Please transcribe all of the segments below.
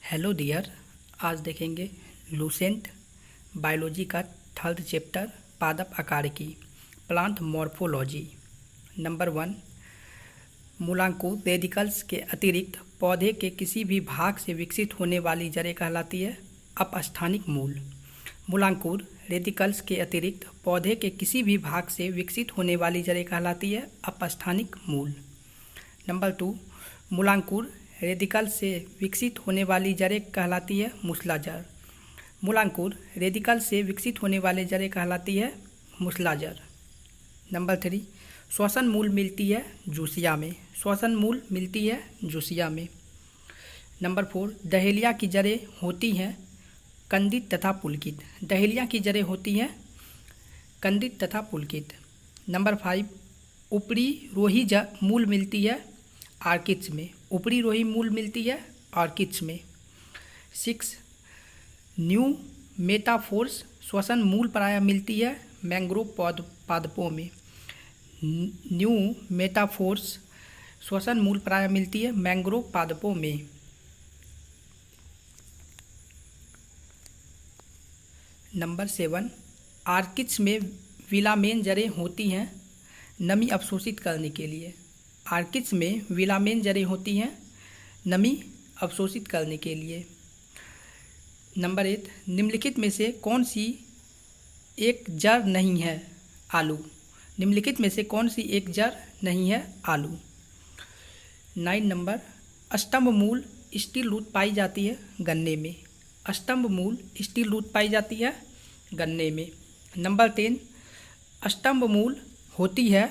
Hello dear. आज देखेंगे Lucent biology का थर्ड चैप्टर पादप आकार की प्लांट मॉर्फोलॉजी। नंबर 1, मूलांकुर रेडिकल्स के अतिरिक्त पौधे के किसी भी भाग से विकसित होने वाली जड़ें कहलाती है अपस्थानिक मूल। मूलांकुर रेडिकल्स के अतिरिक्त पौधे के किसी भी भाग से विकसित होने वाली जड़ें कहलाती है अपस्थानिक मूल। नंबर 2, मूलांकुर रेडिकल से विकसित होने वाली जड़ें कहलाती है मूसलाजड़। मूलांकुर रेडिकल से विकसित होने वाले जड़ें कहलाती है मूसलाजड़। नंबर 3, श्वसन मूल मिलती है जूसिया में। श्वसन मूल मिलती है जूसिया में। नंबर 4, डहेलिया की जड़ें होती हैं कंदित तथा पुलकित। डहेलिया की जड़ें होती हैं कंदित तथा पुलकित। नंबर 5, ऊपरी रोही मूल मिलती है आर्किड्स में। ऊपरी रोही मूल मिलती है आर्किड्स में। 6, न्यू मेटाफोर्स श्वसन मूल प्रायः मिलती है मैंग्रोव पादपों में। न्यू मेटाफोर्स श्वसन मूल प्रायः मिलती है मैंग्रोव पादपों में। नंबर 7, आर्किड्स में विलामेन जड़ें होती हैं नमी अवशोषित करने के लिए। आर्किड्स में विलामेन जड़ें होती हैं नमी अवशोषित करने के लिए। नंबर 8, निम्नलिखित में से कौन सी एक जड़ नहीं है आलू। निम्नलिखित में से कौन सी एक जड़ नहीं है आलू। 9 नंबर, स्तंभ मूल स्टील रूट पाई जाती है गन्ने में। स्तंभ मूल स्टील रूट पाई जाती है गन्ने में। नंबर 10, स्तंभ मूल होती है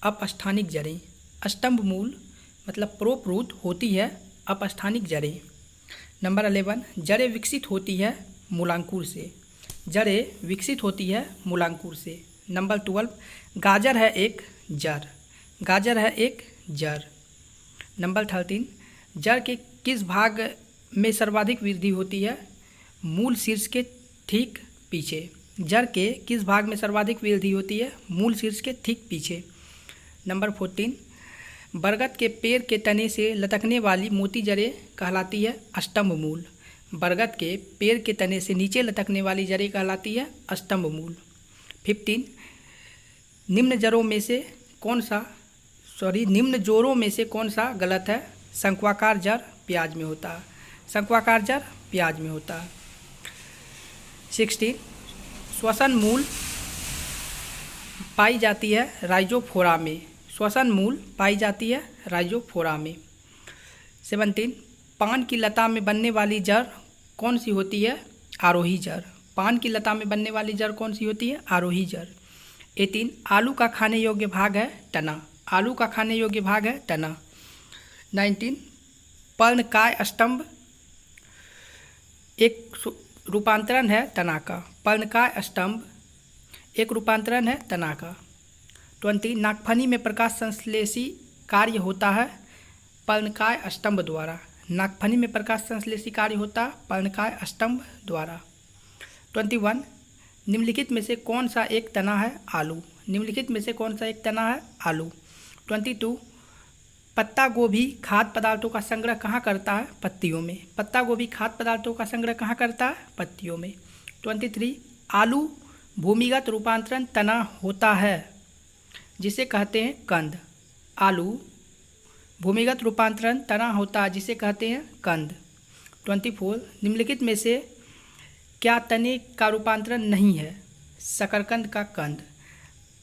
अपस्थानिक जड़ें। स्तंभ मूल मतलब प्रोप रूट होती है अपस्थानिक जड़ें। नंबर 11, जड़ें विकसित होती है मूलांकुर से। जड़ें विकसित होती है मूलांकुर से। नंबर 12, गाजर है एक जड़। गाजर है एक जड़। नंबर 13, जड़ के किस भाग में सर्वाधिक वृद्धि होती है मूल शीर्ष के ठीक पीछे। जड़ के किस भाग में सर्वाधिक वृद्धि होती है मूल शीर्ष के ठीक पीछे। नंबर 14, बरगद के पेड़ के तने से लटकने वाली मोटी जड़ें कहलाती है स्तंभ मूल। बरगद के पेड़ के तने से नीचे लटकने वाली जड़ें कहलाती है स्तंभ मूल। 15, निम्न जोड़ों में से कौन सा गलत है। शंक्वाकार जड़ प्याज में होता है। शंक्वाकार जड़ प्याज में होता है। 16, श्वसन मूल पाई जाती है राइजोफोरा में। श्वसन मूल पाई जाती है राइजोफोरा में। 17, पान की लता में बनने वाली जड़ कौन सी होती है आरोही जड़। पान की लता में बनने वाली जड़ कौन सी होती है आरोही जड़। 18, आलू का खाने योग्य भाग है तना। आलू का खाने योग्य भाग है तना। 19, पर्णकाय स्तंभ एक रूपांतरण है तना का। पर्णकाय स्तंभ एक रूपांतरण है तना का। 20, नाकफनी में प्रकाश संश्लेषी कार्य होता है पर्णकाय स्तंभ द्वारा। नाकफनी में प्रकाश संश्लेषी कार्य होता है पर्णकाय स्तंभ द्वारा। 21, निम्नलिखित में से कौन सा एक तना है आलू। निम्नलिखित में से कौन सा एक तना है आलू। 22, पत्ता गोभी खाद्य पदार्थों का संग्रह कहाँ करता है पत्तियों में। पत्ता गोभी खाद्य पदार्थों का संग्रह कहाँ करता है पत्तियों में। 23, आलू भूमिगत रूपांतरण तना होता है जिसे कहते हैं कंद। आलू भूमिगत रूपांतरण तना होता है जिसे कहते हैं कंद। 24, निम्नलिखित में से क्या तने का रूपांतरण नहीं है शकरकंद का कंद।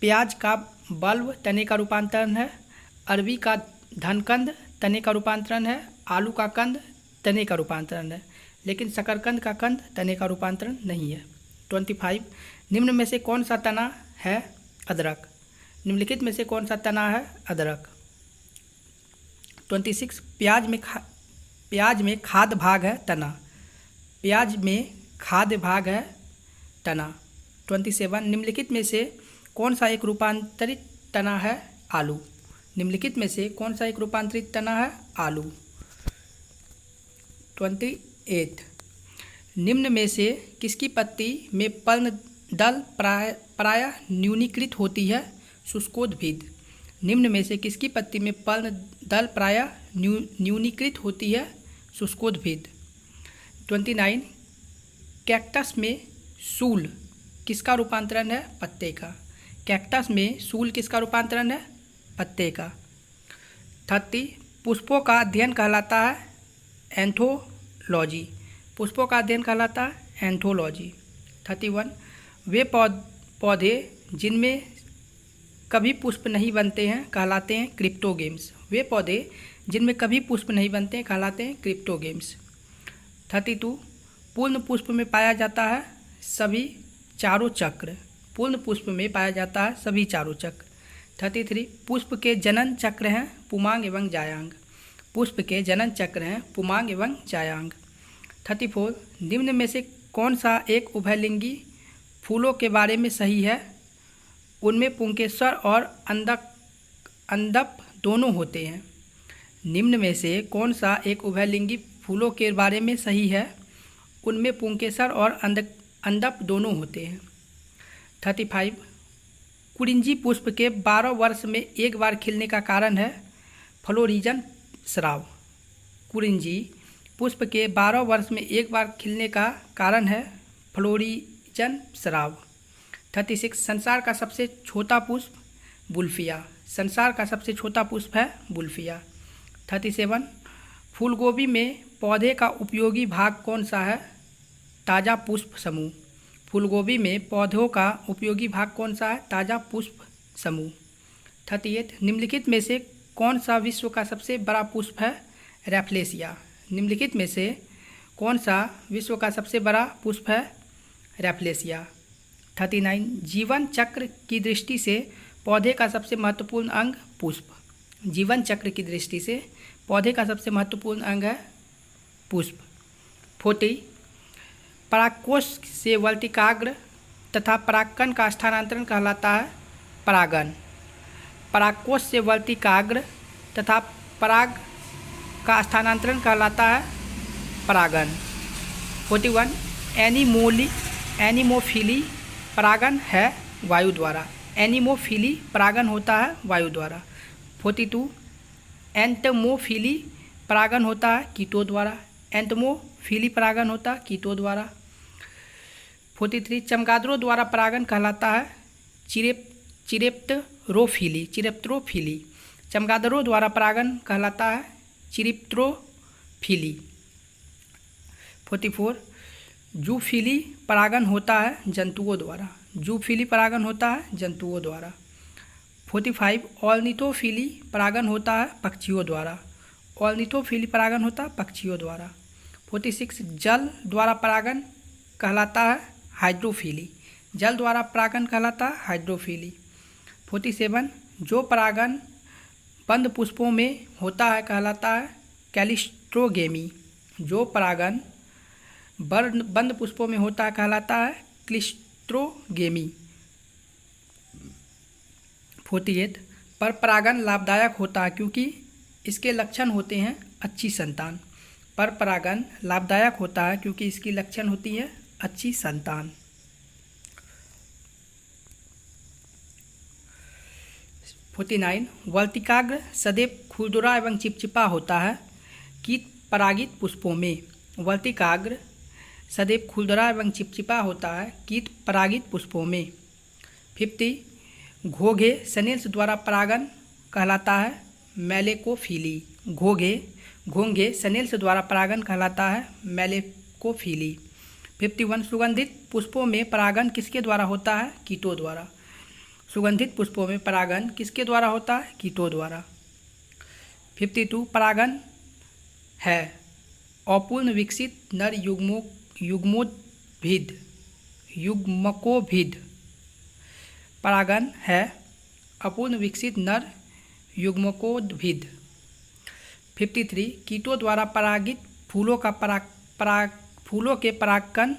प्याज का बल्ब तने का रूपांतरण है। अरबी का धनकंद तने का रूपांतरण है। आलू का कंद तने का रूपांतरण है, लेकिन शकरकंद का कंद तने का रूपांतरण नहीं है। 25, निम्न में से कौन सा तना है अदरक। निम्नलिखित में से कौन सा तना है अदरक। 26, प्याज में खाद्य भाग है तना। प्याज में खाद्य भाग है तना। 27, निम्नलिखित में से कौन सा एक रूपांतरित तना है आलू। निम्नलिखित में से कौन सा एक रूपांतरित तना है आलू। 28, निम्न में से किसकी पत्ती में पर्णदल प्रायः न्यूनीकृत होती है शुष्कोद्भिद। निम्न में से किसकी पत्ती में पर्णदल प्रायः न्यूनीकृत होती है शुष्कोद्भिद। 29 कैक्टस में सूल किसका रूपांतरण है? पत्ते का। कैक्टस में सूल किसका रूपांतरण है? पत्ते का। 30 पुष्पों का अध्ययन कहलाता है एंथोलॉजी। पुष्पों का अध्ययन कहलाता है एंथोलॉजी। 31 वे पौधे जिनमें कभी पुष्प नहीं बनते हैं कहलाते हैं क्रिप्टोगेम्स। वे पौधे जिनमें कभी पुष्प नहीं बनते हैं कहलाते हैं क्रिप्टोगेम्स। 32 पूर्ण पुष्प में पाया जाता है सभी चारों चक्र। पूर्ण पुष्प में पाया जाता है सभी चारों चक्र। 33 पुष्प के जनन चक्र हैं पुमांग एवं जायांग। पुष्प के जनन चक्र हैं पुमांग एवं जायांग। 34 निम्न में से कौन सा एक उभयलिंगी फूलों के बारे में सही है? उनमें पुंकेसर और अंदप दोनों होते हैं। निम्न में से कौन सा एक उभयलिंगी फूलों के बारे में सही है? उनमें पुंकेसर और अंदप दोनों होते हैं। 35 कुरिंजी पुष्प के 12 वर्ष में एक बार खिलने का कारण है फ्लोरिजन स्राव। कुरिंजी पुष्प के 12 वर्ष में एक बार खिलने का कारण है फ्लोरिजन स्राव। 36 संसार का सबसे छोटा पुष्प बुल्फिया। संसार का सबसे छोटा पुष्प है बुल्फिया। 37 फूलगोभी में पौधे का उपयोगी भाग कौन सा है? ताज़ा पुष्प समूह। फूलगोभी में पौधों का उपयोगी भाग कौन सा है? ताज़ा पुष्प समूह। 38 निम्नलिखित में से कौन सा विश्व का सबसे बड़ा पुष्प है? रैफ्लेसिया। निम्नलिखित में से कौन सा विश्व का सबसे बड़ा पुष्प है? रैफ्लेसिया। 39 जीवन चक्र की दृष्टि से पौधे का सबसे महत्वपूर्ण अंग पुष्प। जीवन चक्र की दृष्टि से पौधे का सबसे महत्वपूर्ण अंग है पुष्प। 40 परागकोश से वर्तिकाग्र तथा परागकण का स्थानांतरण कहलाता है परागन। परागकोश से वर्तिकाग्र तथा पराग का स्थानांतरण कहलाता है परागन। 41 एनिमोफिली परागन है वायु द्वारा। एनिमोफिली परागन होता है वायु द्वारा। 42 एंटमोफिली परागन होता है कीटों द्वारा। एंटमोफिली परागन होता है कीटों द्वारा। 43 चमगादड़ों द्वारा परागन कहलाता है चिरेप्टरोफिली। चमगादड़ों द्वारा परागन कहलाता है चिरेप्टरोफिली। 44 जूफिली परागन होता है जंतुओं द्वारा। जूफिली परागन होता है जंतुओं द्वारा। 45 ऑर्निथोफिली परागन होता है पक्षियों द्वारा। ऑर्निथोफिली परागन होता है पक्षियों द्वारा। 46 जल द्वारा परागन कहलाता है हाइड्रोफिली। जल द्वारा परागन कहलाता है हाइड्रोफिली। 47 जो परागन बंद पुष्पों में होता है कहलाता है क्लिस्ट्रोगेमी। जो परागन बंद पुष्पों में होता है कहलाता है क्लिस्ट्रोगेमी। 48 पर परागन लाभदायक होता है क्योंकि इसके लक्षण होते हैं अच्छी संतान। पर परागन लाभदायक होता है क्योंकि इसकी लक्षण होती है अच्छी संतान। 49 वर्तिकाग्र सदैव खुरदुरा एवं चिपचिपा होता है कीट परागित पुष्पों में। वर्तिकाग्र सदैव खुरदुरा एवं चिपचिपा होता है कीट परागित पुष्पों में। 50 घोंघे सनेल्स द्वारा परागन कहलाता है मेलेकोफिली। घोंघे सनेल्स द्वारा परागन कहलाता है मेलेकोफिली। 51 सुगंधित पुष्पों में परागन किसके द्वारा होता है? कीटों द्वारा। सुगंधित पुष्पों में परागन किसके द्वारा होता है? कीटों द्वारा। 52 परागन है अपूर्ण विकसित नर युग्मकोभिद। परागन है अपूर्ण विकसित नर युग्मकोभिद। 53 कीटों द्वारा परागित फूलों के परागकण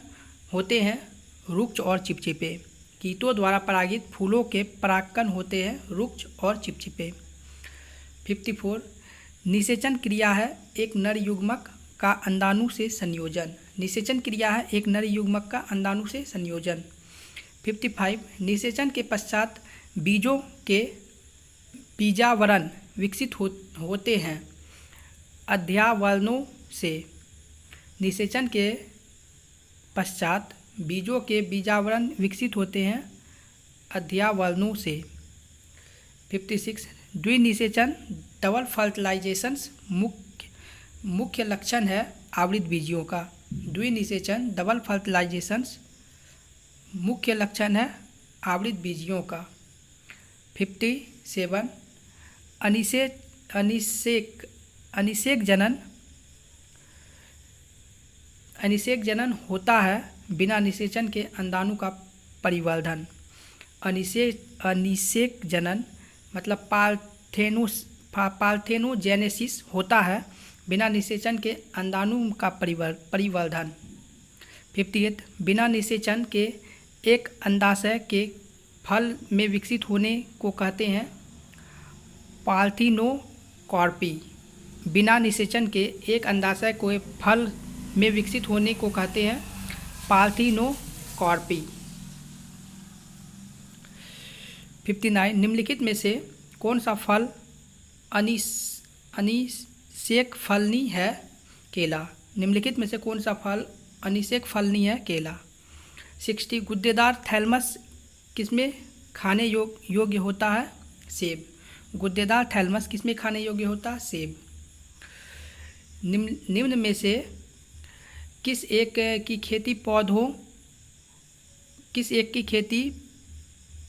होते हैं रुक्ष और चिपचिपे। कीटों द्वारा परागित फूलों के परागकण होते हैं रुक्ष और चिपचिपे। 54 निषेचन क्रिया है एक नर युग्मक का अंडाणु से संयोजन। निषेचन क्रिया है एक नर युग्मक का अंडाणु से संयोजन। 55 निषेचन के पश्चात बीजों के बीजावरण विकसित होते हैं अध्यावरणों से। निषेचन के पश्चात बीजों के बीजावरण विकसित होते हैं अध्यावरणों से। 56 द्विनिषेचन डबल फर्टिलाइजेशंस मुख्य लक्षण है आवृत बीजियों का। द्विनिषेचन डबल फर्टिलाइजेशंस मुख्य लक्षण है आवृत बीजियों का। 57 अनिषेक जनन होता है बिना निषेचन के अंडाणु का परिवर्धन। अनिषेक जनन मतलब पार्थेनोजेनेसिस होता है बिना निषेचन के अंडाणु का परिवर्धन। 58 बिना निषेचन के एक अंडाशय के फल में विकसित होने को कहते हैं पार्थिनोकार्पी। बिना निषेचन के एक अंडाशय को फल में विकसित होने को कहते हैं पार्थिनोकार्पी। 59 निम्नलिखित में से कौन सा फल अनिषेक फलनी है? केला। निम्नलिखित में से कौन सा फल अनिषेक फलनी है? केला। 60 गुद्देदार थैलमस किसमें खाने योग्य होता है? सेब। गुद्देदार थैलमस किसमें खाने योग्य होता है? सेब। निम्न में से किस एक की खेती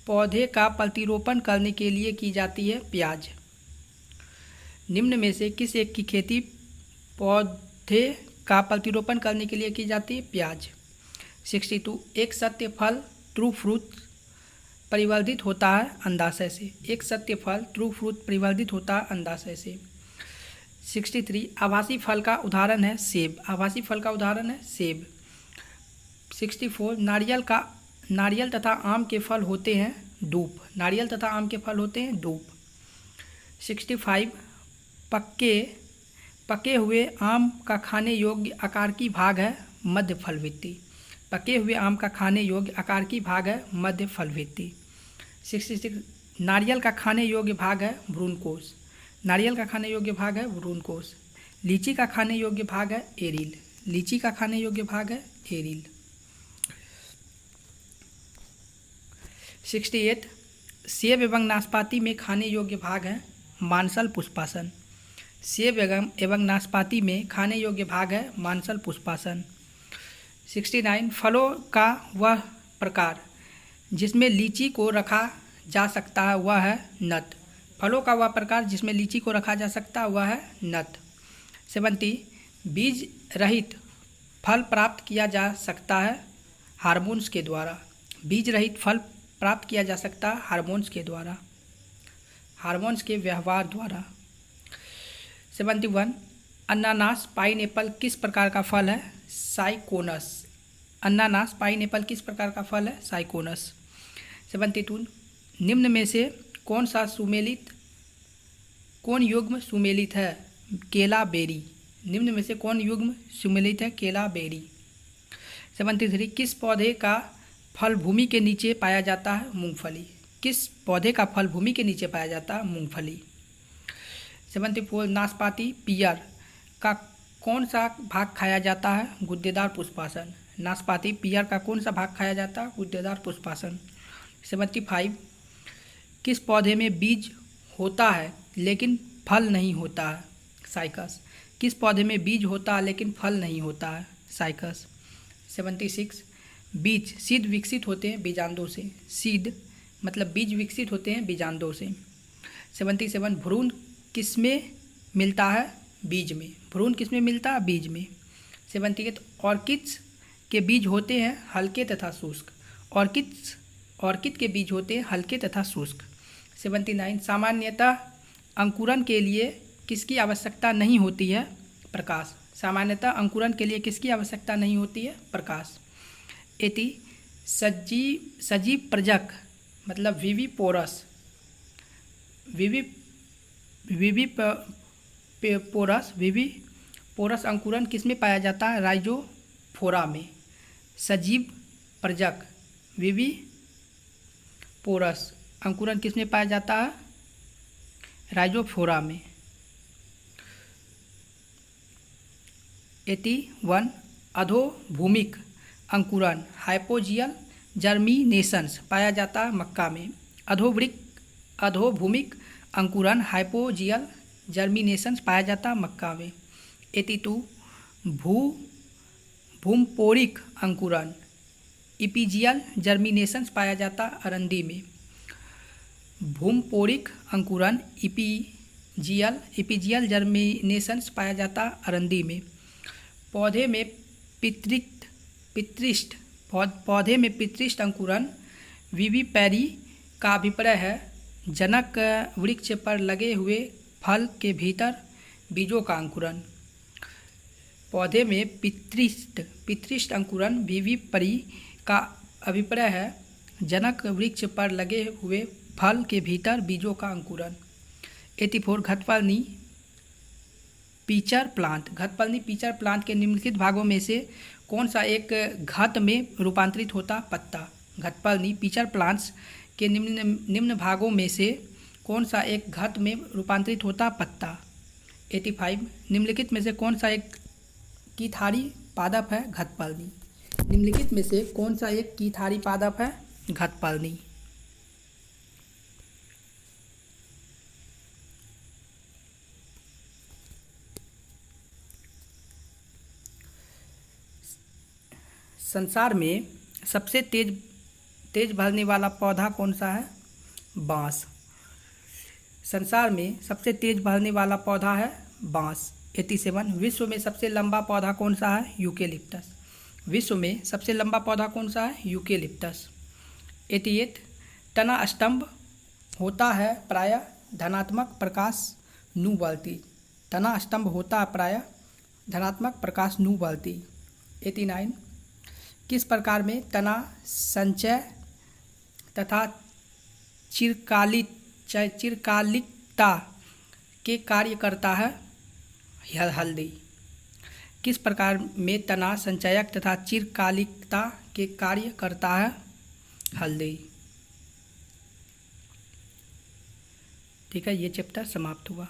पौधे का प्रतिरोपण करने के लिए की जाती है? प्याज। निम्न में से किस एक की खेती पौधे का प्रतिरोपण करने के लिए की जाती है? प्याज। 62 एक सत्य फल ट्रू फ्रूट परिवर्धित होता है अंडाशय से। एक सत्य फल ट्रू फ्रूट परिवर्धित होता है अंडाशय से। 63 आभासी फल का उदाहरण है सेब। आभासी फल का उदाहरण है सेब। 64 नारियल तथा आम के फल होते हैं डूब। नारियल तथा आम के फल होते हैं डूब। 65 पके हुए आम का खाने योग्य आकार की भाग है मध्य फलवृत्ति। पके हुए आम का खाने योग्य आकार की भाग है मध्य फलवृत्ति। 66 नारियल का खाने योग्य भाग है भ्रूणकोश। नारियल का खाने योग्य भाग है भ्रूणकोश। लीची का खाने योग्य भाग है एरिल। लीची का खाने योग्य भाग है एरिल। 68 सेब एवं नाशपाती में खाने योग्य भाग है मांसल पुष्पासन। सेब एवं नाशपाती में खाने योग्य भाग है मांसल पुष्पासन। 69 फलों का वह प्रकार जिसमें लीची को रखा जा सकता है वह है नट। फलों का वह प्रकार जिसमें लीची को रखा जा सकता है वह है नट। 70 बीज रहित फल प्राप्त किया जा सकता है हार्मोन्स के द्वारा। बीज रहित फल प्राप्त किया जा सकता है हार्मोन्स के द्वारा, हार्मोन्स के व्यवहार द्वारा। 71 अनानास पाइनएप्पल किस प्रकार का फल है? साइकोनस। अनानास पाइनएप्पल किस प्रकार का फल है? साइकोनस। 72 निम्न में से कौन युग्म सुमेलित है? केला बेरी। निम्न में से कौन युग्म सुमेलित है? केला बेरी। 73 किस पौधे का फल भूमि के नीचे पाया जाता है? मूंगफली। किस पौधे का फल भूमि के नीचे पाया जाता है? मूंगफली। 74 नाशपाती पियर का कौन सा भाग खाया जाता है? गुद्देदार पुष्पासन। नाशपाती पियर का कौन सा भाग खाया जाता है? गुद्देदार पुष्पासन। 75 किस पौधे में बीज होता है लेकिन फल नहीं होता है? साइकस। किस पौधे में बीज होता है लेकिन फल नहीं होता है? साइकस। 76 बीज सीड विकसित होते हैं बीजांडों से। सीड मतलब बीज विकसित होते हैं बीजांडों से। 77 भ्रूण किसमें मिलता है? बीज में। भ्रूण किसमें मिलता है? बीज में। 78 ऑर्किड्स के बीज होते हैं हल्के तथा शुष्क। ऑर्किड के बीज होते हैं हल्के तथा शुष्क। 79 सामान्यतः अंकुरन के लिए किसकी आवश्यकता नहीं होती है? प्रकाश। सामान्यतः अंकुरन के लिए किसकी आवश्यकता नहीं होती है? प्रकाश। 80 सजीव प्रजक मतलब विविपोरस। विविपोरस अंकुरन किसमें पाया जाता है? राइजोफोरा में। सजीव प्रजक विविपोरस अंकुरन किसमें पाया जाता है? राइजोफोरा में। 81 अधोभूमिक अंकुरन हाइपोजियल जर्मिनेशंस पाया जाता है मक्का में। अधोभूमिक अंकुरन हाइपोजियल जर्मिनेशंस पाया जाता है मक्का में। 82 भूमपोरिक अंकुरन इपीजियल जर्मिनेशंस पाया जाता अरंडी में। भूमपोरिक अंकुरन इपीजियल जर्मिनेशंस पाया जाता अरंडी में। पौधे में पितृष्ठ अंकुरन विविपैरी का अभिप्राय है जनक वृक्ष पर लगे हुए फल के भीतर बीजों का अंकुरन। पौधे में पितृष्ठ अंकुरन विविपरी का अभिप्राय है जनक वृक्ष पर लगे हुए फल के भीतर बीजों का अंकुरन। 84 घटफलनी पीचर प्लांट के निम्नलिखित भागों में से कौन सा एक घट में रूपांतरित होता पत्ता। घटफलनी पीचर प्लांट्स के निम्न भागों में से कौन सा एक घट में रूपांतरित होता पत्ता। 85 निम्नलिखित में से कौन सा एक कीथारी पादप है घटफलनी। निम्नलिखित में से कौन सा एक कीथारी पादप है घटफलनी। संसार में सबसे तेज बढ़ने वाला पौधा कौन सा है बांस। संसार में सबसे तेज बढ़ने वाला पौधा है बांस। 87 विश्व में सबसे लंबा पौधा कौन सा है यूकेलिप्टस। विश्व में सबसे लंबा पौधा कौन सा है यूकेलिप्टस। 88 तना स्तंभ होता है प्रायः धनात्मक प्रकाश नु बलती। तना स्तंभ होता है प्रायः धनात्मक प्रकाश नु बलती। 89 किस प्रकार में तना संचय तथा चिरकालिकता के कार्य करता है हल्दी। किस प्रकार में तना संचयक तथा चिरकालिकता के कार्य करता है हल्दी। ठीक है, ये चैप्टर समाप्त हुआ।